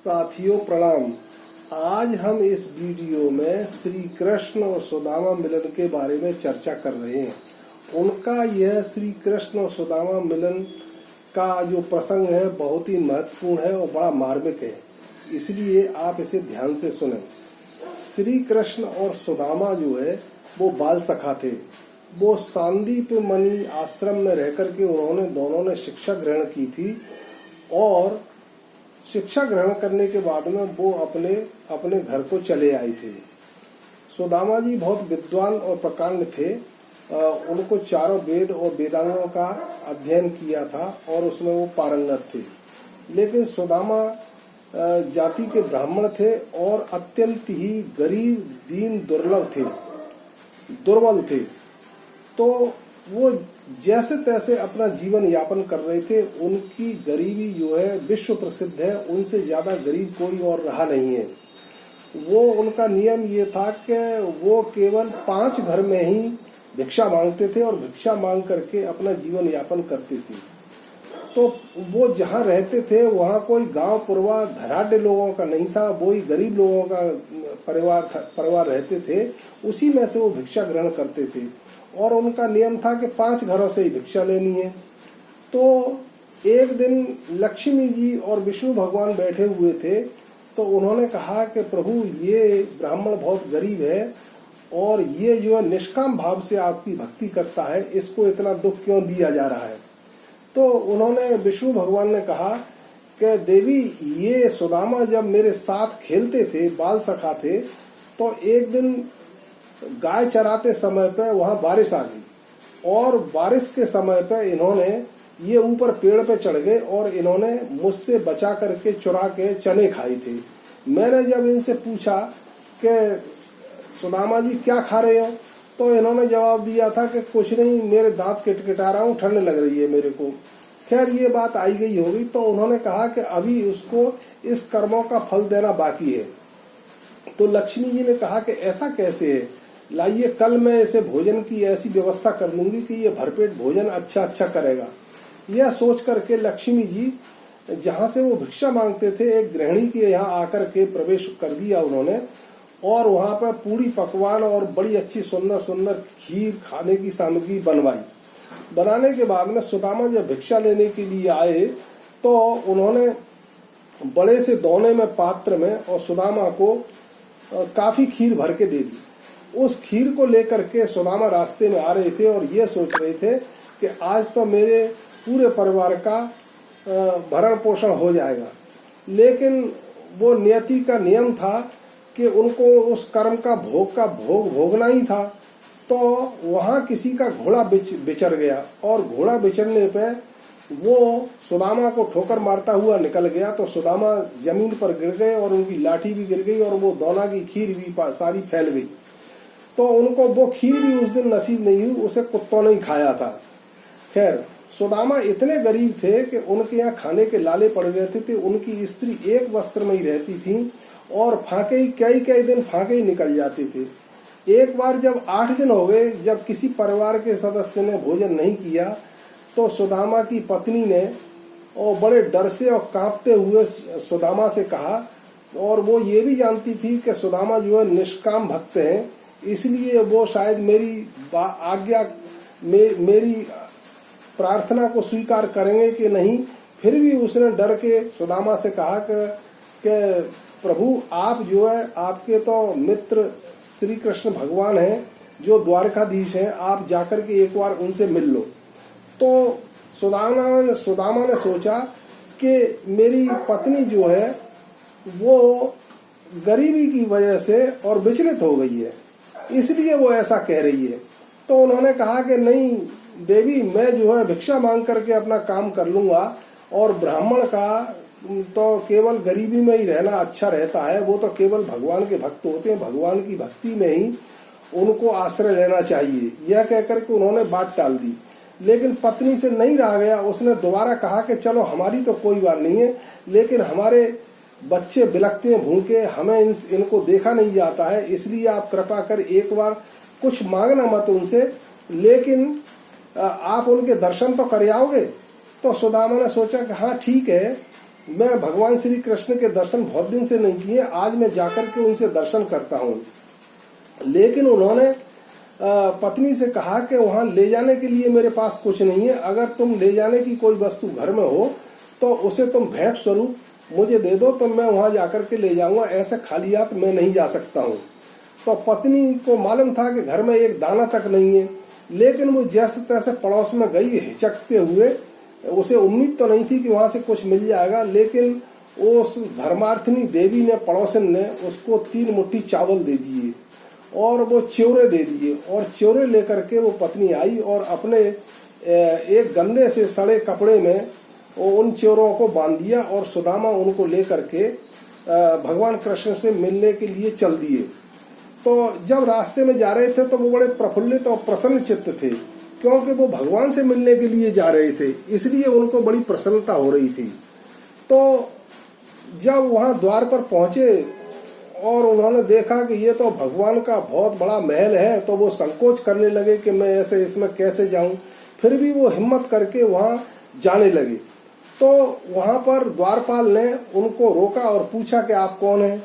साथियों प्रणाम। आज हम इस वीडियो में श्री कृष्ण और सुदामा मिलन के बारे में चर्चा कर रहे हैं। उनका यह श्री कृष्ण और सुदामा मिलन का जो प्रसंग है बहुत ही महत्वपूर्ण है और बड़ा मार्मिक है, इसलिए आप इसे ध्यान से सुनें। श्री कृष्ण और सुदामा जो है वो बाल सखा थे। वो सांदीप मणि आश्रम में रहकर के उन्होंने दोनों ने शिक्षा ग्रहण की थी और शिक्षा ग्रहण करने के बाद में वो अपने घर को चले आए थे। सुदामा जी बहुत विद्वान और प्रकांड थे। उनको चारों वेद और वेदांगों का अध्ययन किया था और उसमें वो पारंगत थे। लेकिन सुदामा जाति के ब्राह्मण थे और अत्यंत ही गरीब, दीन, दुर्बल थे। तो वो जैसे तैसे अपना जीवन यापन कर रहे थे। उनकी गरीबी जो है विश्व प्रसिद्ध है, उनसे ज्यादा गरीब कोई और रहा नहीं है। वो उनका नियम ये था कि वो केवल 5 घर में ही भिक्षा मांगते थे और भिक्षा मांग करके अपना जीवन यापन करते थे। तो वो जहाँ रहते थे वहाँ कोई गांव पुरवा धनाढ्य लोगों का नहीं था, वो ही गरीब लोगों का परिवार रहते थे। उसी में से वो भिक्षा ग्रहण करते थे और उनका नियम था कि 5 घरों से ही भिक्षा लेनी है। तो एक दिन लक्ष्मी जी और विष्णु भगवान बैठे हुए थे, तो उन्होंने कहा कि प्रभु, ये ब्राह्मण बहुत गरीब है और ये जो है निष्काम भाव से आपकी भक्ति करता है, इसको इतना दुख क्यों दिया जा रहा है। तो उन्होंने विष्णु भगवान ने कहा कि देवी, ये सुदामा जब मेरे साथ खेलते थे, बाल सखा थे, तो एक दिन गाय चराते समय पे वहां बारिश आ गई और बारिश के समय पे इन्होंने ये ऊपर पेड़ पे चढ़ गए और इन्होंने मुझसे बचा करके चुरा के चने खाए थे। मैंने जब इनसे पूछा कि सुदामा जी क्या खा रहे हो, तो इन्होंने जवाब दिया था कि कुछ नहीं, मेरे दांत किटकिटा रहा हूँ, ठंड लग रही है मेरे को। खैर ये बात आई गई होगी। तो उन्होंने कहा कि अभी उसको इस कर्मों का फल देना बाकी है। तो लक्ष्मी जी ने कहा कि ऐसा कैसे है, लाइए कल मैं इसे भोजन की ऐसी व्यवस्था कर दूंगी कि ये भरपेट भोजन अच्छा करेगा। यह सोच करके लक्ष्मी जी जहाँ से वो भिक्षा मांगते थे, एक गृहिणी के यहाँ आकर के प्रवेश कर दिया उन्होंने और वहाँ पर पूरी पकवान और बड़ी अच्छी सुंदर खीर खाने की सामग्री बनवाई। बनाने के बाद में सुदामा जब भिक्षा लेने के लिए आए तो उन्होंने बड़े से दोने में पात्र में और सुदामा को काफी खीर भर के दे दी। उस खीर को लेकर के सुदामा रास्ते में आ रहे थे और ये सोच रहे थे कि आज तो मेरे पूरे परिवार का भरण पोषण हो जाएगा। लेकिन वो नियति का नियम था कि उनको उस कर्म का भोग भोगना ही था। तो वहाँ किसी का घोड़ा बिचर गया और घोड़ा बिचरने पे वो सुदामा को ठोकर मारता हुआ निकल गया। तो सुदामा जमीन पर गिर गए और उनकी लाठी भी गिर गई और वो दोना की खीर भी सारी फैल गई। तो उनको वो खीर भी उस दिन नसीब नहीं हुई, उसे कुत्तों ने ही खाया था। खैर सुदामा इतने गरीब थे कि उनके यहाँ खाने के लाले पड़ रहते थे। उनकी स्त्री एक वस्त्र में ही रहती थी और फाके ही कई दिन फाके ही निकल जाते थे। एक बार जब 8 दिन हो गए, जब किसी परिवार के सदस्य ने भोजन नहीं किया, तो सुदामा की पत्नी ने और बड़े डर से और कांपते हुए सुदामा से कहा, और वो ये भी जानती थी कि सुदामा जो है निष्काम भक्त हैं, इसलिए वो शायद मेरी प्रार्थना को स्वीकार करेंगे कि नहीं। फिर भी उसने डर के सुदामा से कहा कि प्रभु, आप जो है, आपके तो मित्र श्री कृष्ण भगवान हैं जो द्वारकाधीश हैं, आप जाकर के एक बार उनसे मिल लो। तो सुदामा ने सोचा कि मेरी पत्नी जो है वो गरीबी की वजह से और विचलित हो गई है, इसलिए वो ऐसा कह रही है। तो उन्होंने कहा कि नहीं देवी, मैं जो है भिक्षा मांग करके अपना काम कर लूंगा और ब्राह्मण का तो केवल गरीबी में ही रहना अच्छा रहता है, वो तो केवल भगवान के भक्त होते हैं, भगवान की भक्ति में ही उनको आश्रय लेना चाहिए। यह कहकर के उन्होंने बात टाल दी। लेकिन पत्नी से नहीं रहा गया, उसने दोबारा कहा कि चलो हमारी तो कोई बात नहीं है, लेकिन हमारे बच्चे बिलखते हैं भूखे, हमें इनको देखा नहीं जाता है, इसलिए आप कृपा कर एक बार कुछ मांगना मत उनसे, लेकिन आप उनके दर्शन तो कर आओगे। तो सुदामा ने सोचा कि हाँ ठीक है, मैं भगवान श्री कृष्ण के दर्शन बहुत दिन से नहीं किए, आज मैं जाकर के उनसे दर्शन करता हूँ। लेकिन उन्होंने पत्नी से कहा कि वहां ले जाने के लिए मेरे पास कुछ नहीं है, अगर तुम ले जाने की कोई वस्तु घर में हो तो उसे तुम भेंट स्वरूप मुझे दे दो, तो मैं वहां जाकर के ले जाऊंगा, ऐसे खाली हाथ मैं नहीं जा सकता हूँ। तो पत्नी को मालूम था कि घर में एक दाना तक नहीं है, लेकिन वो जैसे तैसे पड़ोस में गई हिचकते हुए। उसे उम्मीद तो नहीं थी कि वहां से कुछ मिल जाएगा, लेकिन उस धर्मार्थिनी देवी ने, पड़ोसन ने उसको 3 मुट्ठी चावल दे दिए और वो च्योरे दे दिए, और च्योरे लेकर के वो पत्नी आई और अपने एक गंदे से सड़े कपड़े में उन च्योरों को बांध दिया और सुदामा उनको लेकर के भगवान कृष्ण से मिलने के लिए चल दिए। तो जब रास्ते में जा रहे थे तो वो बड़े प्रफुल्लित और प्रसन्न चित्त थे, क्योंकि वो भगवान से मिलने के लिए जा रहे थे, इसलिए उनको बड़ी प्रसन्नता हो रही थी। तो जब वहां द्वार पर पहुंचे और उन्होंने देखा कि ये तो भगवान का बहुत बड़ा महल है, तो वो संकोच करने लगे कि मैं ऐसे इसमें कैसे जाऊं। फिर भी वो हिम्मत करके वहां जाने लगे। तो वहां पर द्वारपाल ने उनको रोका और पूछा कि आप कौन हैं।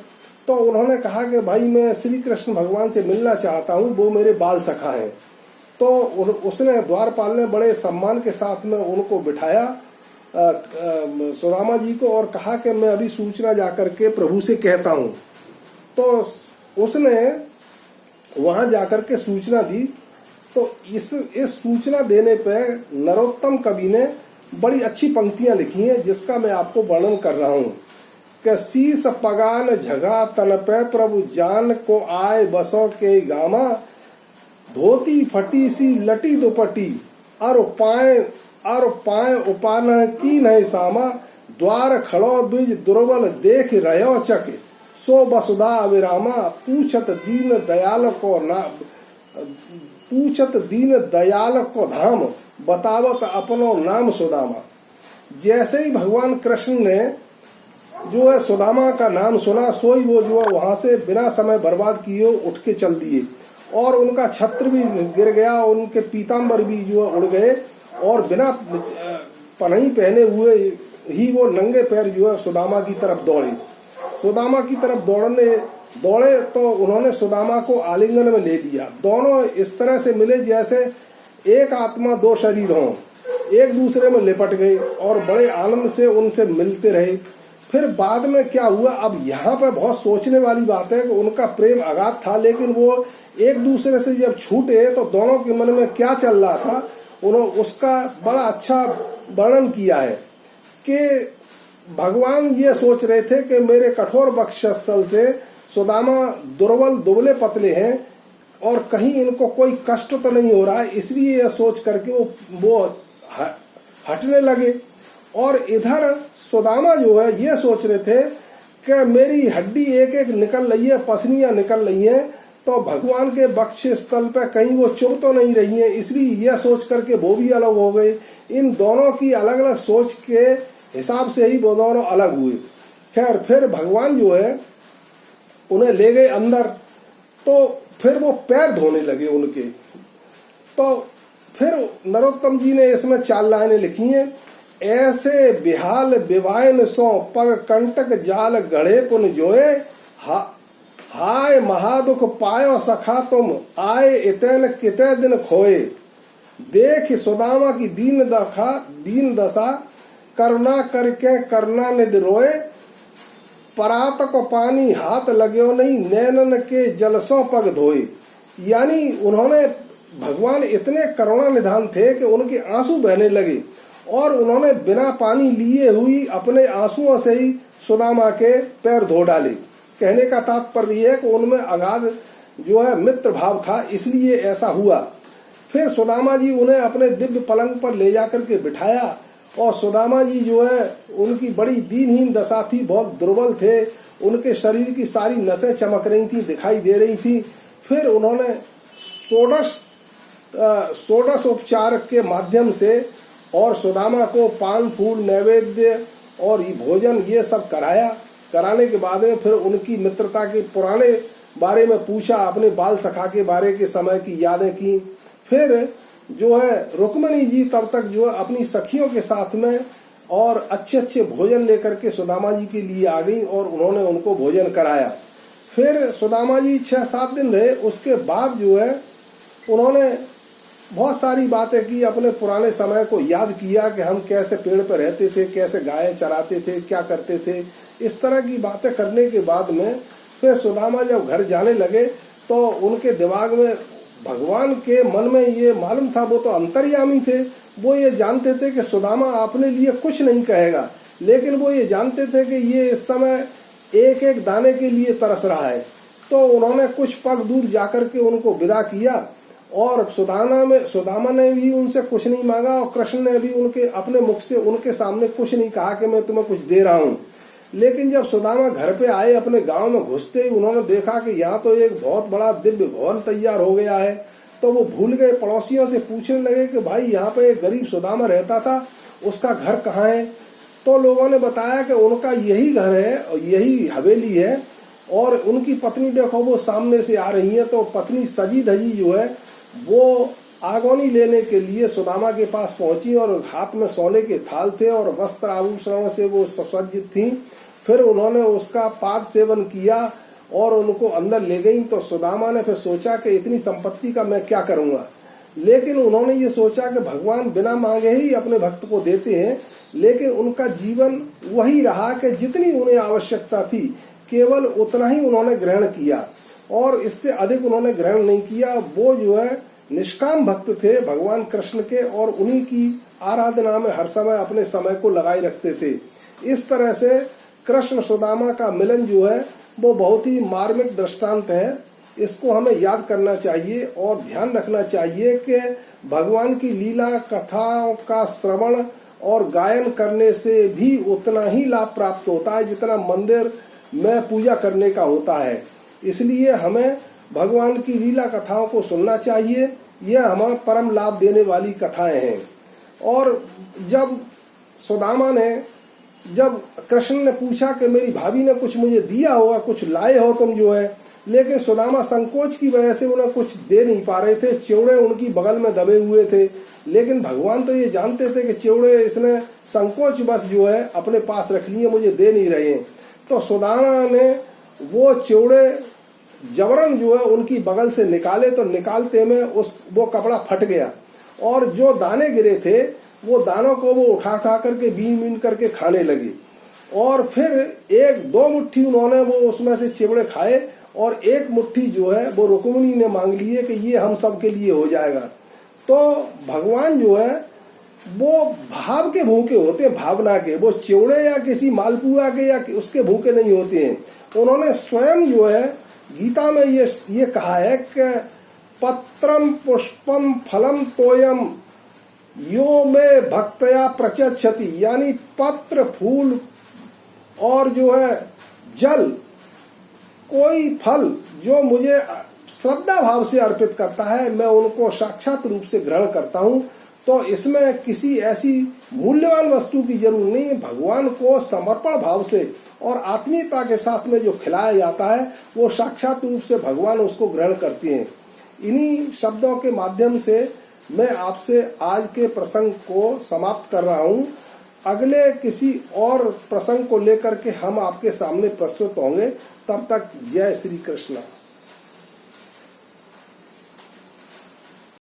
तो उन्होंने कहा कि भाई मैं श्री कृष्ण भगवान से मिलना चाहता हूं, वो मेरे बाल सखा हैं। तो उसने, द्वारपाल ने बड़े सम्मान के साथ में उनको बिठाया सुदामा जी को, और कहा कि मैं अभी सूचना जाकर के प्रभु से कहता हूं। तो उसने वहां जाकर के सूचना दी। तो इस सूचना देने पे नरोत्तम कवि ने बड़ी अच्छी पंक्तियां लिखी हैं, जिसका मैं आपको वर्णन कर रहा हूं कि शीस पगान झगा तन पे प्रभु जान को आए बसों के गामा, धोती फटी सी लटी दुपटी और पाए उपान की नहीं सामा, द्वार खड़ो द्विज दुर्बल देख रहो चक, सो बसुधा अविरामा, पूछत दीन दयाल को धाम, बतावत अपनो नाम सुदामा। जैसे ही भगवान कृष्ण ने जो है सुदामा का नाम सुना, सोई वो जो है वहां से बिना समय बर्बाद किए उठ के चल दिए, और उनका छत्र भी गिर गया, उनके पीताम्बर भी जो है उड़ गए, और बिना पनही पहने हुए ही वो नंगे पैर जो है सुदामा की तरफ दौड़े। सुदामा की तरफ दौड़े तो उन्होंने सुदामा को आलिंगन में ले लिया। दोनों इस तरह से मिले जैसे एक आत्मा 2 शरीर हों, एक दूसरे में लिपट गए और बड़े आनंद से उनसे मिलते रहे। फिर बाद में क्या हुआ, अब यहाँ पे बहुत सोचने वाली बात है कि उनका प्रेम अगाध था, लेकिन वो एक दूसरे से जब छूटे तो दोनों के मन में क्या चल रहा था, उन्होंने उसका बड़ा अच्छा वर्णन किया है कि भगवान ये सोच रहे थे कि मेरे कठोर वक्षस्थल से सुदामा दुर्बल दुबले पतले हैं और कहीं इनको कोई कष्ट तो नहीं हो रहा है, इसलिए यह सोच करके वो हटने लगे। और इधर सुदामा जो है ये सोच रहे थे कि मेरी हड्डी एक एक निकल रही है, पसलियां निकल रही हैं, तो भगवान के वक्ष स्थल पर कहीं वो चुभ तो नहीं रही है, इसलिए यह सोच करके वो भी अलग हो गए। इन दोनों की अलग अलग सोच के हिसाब से ही वो दोनों अलग हुए। खैर फिर भगवान जो है उन्हें ले गए अंदर, तो फिर वो पैर धोने लगे उनके। तो फिर नरोत्तम जी ने इसमें 4 लाइनें लिखी हैं। ऐसे बिहाल बिवायन सो पग कंटक जाल गढ़े पुन जोए, हाय महादुख पायो सखा तुम आए इतन किते दिन खोए, देख सुदामा की दीन दशा करुणा करके करना निध रोए, परात को पानी हाथ लगे नहीं नैनन के जलसों पग धोए। यानी उन्होंने, भगवान इतने करुणा निधान थे कि उनके आंसू बहने लगे और उन्होंने बिना पानी लिए हुई अपने आंसुओं से ही सुदामा के पैर धो डाले। कहने का तात्पर्य है कि उनमें अगाध जो है मित्र भाव था, इसलिए ऐसा हुआ। फिर सुदामा जी उन्हें अपने दिव्य पलंग पर ले जाकर के बिठाया और सुदामा जी जो है उनकी बड़ी दीनहीन दशा थी, बहुत दुर्बल थे, उनके शरीर की सारी नसें चमक रही थी, दिखाई दे रही थी। फिर उन्होंने षोडश उपचार के माध्यम से और सुदामा को पान फूल नैवेद्य और भोजन ये सब कराने के बाद में फिर उनकी मित्रता के पुराने बारे में पूछा, अपने बाल सखा के बारे के समय की यादें की। फिर जो है रुक्मिणी जी तब तक जो है अपनी सखियों के साथ में और अच्छे अच्छे भोजन लेकर के सुदामा जी के लिए आ गई और उन्होंने उनको भोजन कराया। फिर सुदामा जी 6-7 दिन रहे। उसके बाद जो है उन्होंने बहुत सारी बातें की, अपने पुराने समय को याद किया कि हम कैसे पेड़ पर रहते थे, कैसे गायें चराते थे, क्या करते थे। इस तरह की बातें करने के बाद में फिर सुदामा जब घर जाने लगे तो उनके दिमाग में भगवान के मन में ये मालूम था, वो तो अंतर्यामी थे, वो ये जानते थे कि सुदामा अपने लिए कुछ नहीं कहेगा, लेकिन वो ये जानते थे कि ये इस समय एक एक दाने के लिए तरस रहा है। तो उन्होंने कुछ पग दूर जाकर के उनको विदा किया और सुदामा ने भी उनसे कुछ नहीं मांगा और कृष्ण ने भी उनके अपने मुख से उनके सामने कुछ नहीं कहा कि मैं तुम्हें कुछ दे रहा हूँ। लेकिन जब सुदामा घर पे आए, अपने गांव में घुसते ही उन्होंने देखा कि यहाँ तो एक बहुत बड़ा दिव्य भवन तैयार हो गया है। तो वो भूल गए, पड़ोसियों से पूछने लगे कि भाई यहाँ पे एक गरीब सुदामा रहता था, उसका घर कहाँ है। तो लोगों ने बताया कि उनका यही घर है और यही हवेली है और उनकी पत्नी देखो वो सामने से आ रही है। तो पत्नी सजी धजी जो है वो आगोनी लेने के लिए सुदामा के पास पहुंची और हाथ में सोने के थाल थे और वस्त्र आभूषणों से वो सुसज्जित थी। फिर उन्होंने उसका पाद सेवन किया और उनको अंदर ले गई। तो सुदामा ने फिर सोचा कि इतनी संपत्ति का मैं क्या करूंगा, लेकिन उन्होंने ये सोचा कि भगवान बिना मांगे ही अपने भक्त को देते हैं। लेकिन उनका जीवन वही रहा कि जितनी उन्हें आवश्यकता थी केवल उतना ही उन्होंने ग्रहण किया और इससे अधिक उन्होंने ग्रहण नहीं किया। वो जो है निष्काम भक्त थे भगवान कृष्ण के और उन्हीं की आराधना में हर समय अपने समय को लगाए रखते थे। इस तरह से कृष्ण सुदामा का मिलन जो है वो बहुत ही मार्मिक दृष्टांत है। इसको हमें याद करना चाहिए और ध्यान रखना चाहिए कि भगवान की लीला कथाओं का श्रवण और गायन करने से भी उतना ही लाभ प्राप्त होता है जितना मंदिर में पूजा करने का होता है। इसलिए हमें भगवान की लीला कथाओं को सुनना चाहिए। यह हमें परम लाभ देने वाली कथाएं हैं। और जब सुदामा ने जब कृष्ण ने पूछा कि मेरी भाभी ने कुछ मुझे दिया होगा, कुछ लाए हो तुम जो है, लेकिन सुदामा संकोच की वजह से उन्हें कुछ दे नहीं पा रहे थे। चिवड़े उनकी बगल में दबे हुए थे, लेकिन भगवान तो ये जानते थे कि चिवड़े इसने संकोच बस जो है अपने पास रख लिए, मुझे दे नहीं रहे हैं। तो सुदामा ने वो चिवड़े जबरन जो है उनकी बगल से निकाले, तो निकालते में वो कपड़ा फट गया और जो दाने गिरे थे वो दानों को वो उठा करके बीन करके खाने लगे। और फिर 1-2 मुट्ठी उन्होंने वो उसमें से चिवड़े खाए और 1 मुट्ठी जो है वो रुक्मिणी ने मांग लिए कि ये हम सब के लिए हो जाएगा। तो भगवान जो है वो भाव के भूखे होते हैं, भावना के। वो चिवड़े या किसी मालपुआ के या उसके भूखे नहीं होते हैं। उन्होंने स्वयं जो है गीता में ये कहा है कि पत्रम पुष्पम फलम तोयम यो में भक्तया प्रचक्षति, यानी पत्र फूल और जो है जल, कोई फल जो मुझे श्रद्धा भाव से अर्पित करता है मैं उनको साक्षात रूप से ग्रहण करता हूँ। तो इसमें किसी ऐसी मूल्यवान वस्तु की जरूरत नहीं है। भगवान को समर्पण भाव से और आत्मीयता के साथ में जो खिलाया जाता है वो साक्षात रूप से भगवान उसको ग्रहण करते हैं। इन्हीं शब्दों के माध्यम से मैं आपसे आज के प्रसंग को समाप्त कर रहा हूँ। अगले किसी और प्रसंग को लेकर के हम आपके सामने प्रस्तुत होंगे। तब तक जय श्री कृष्ण।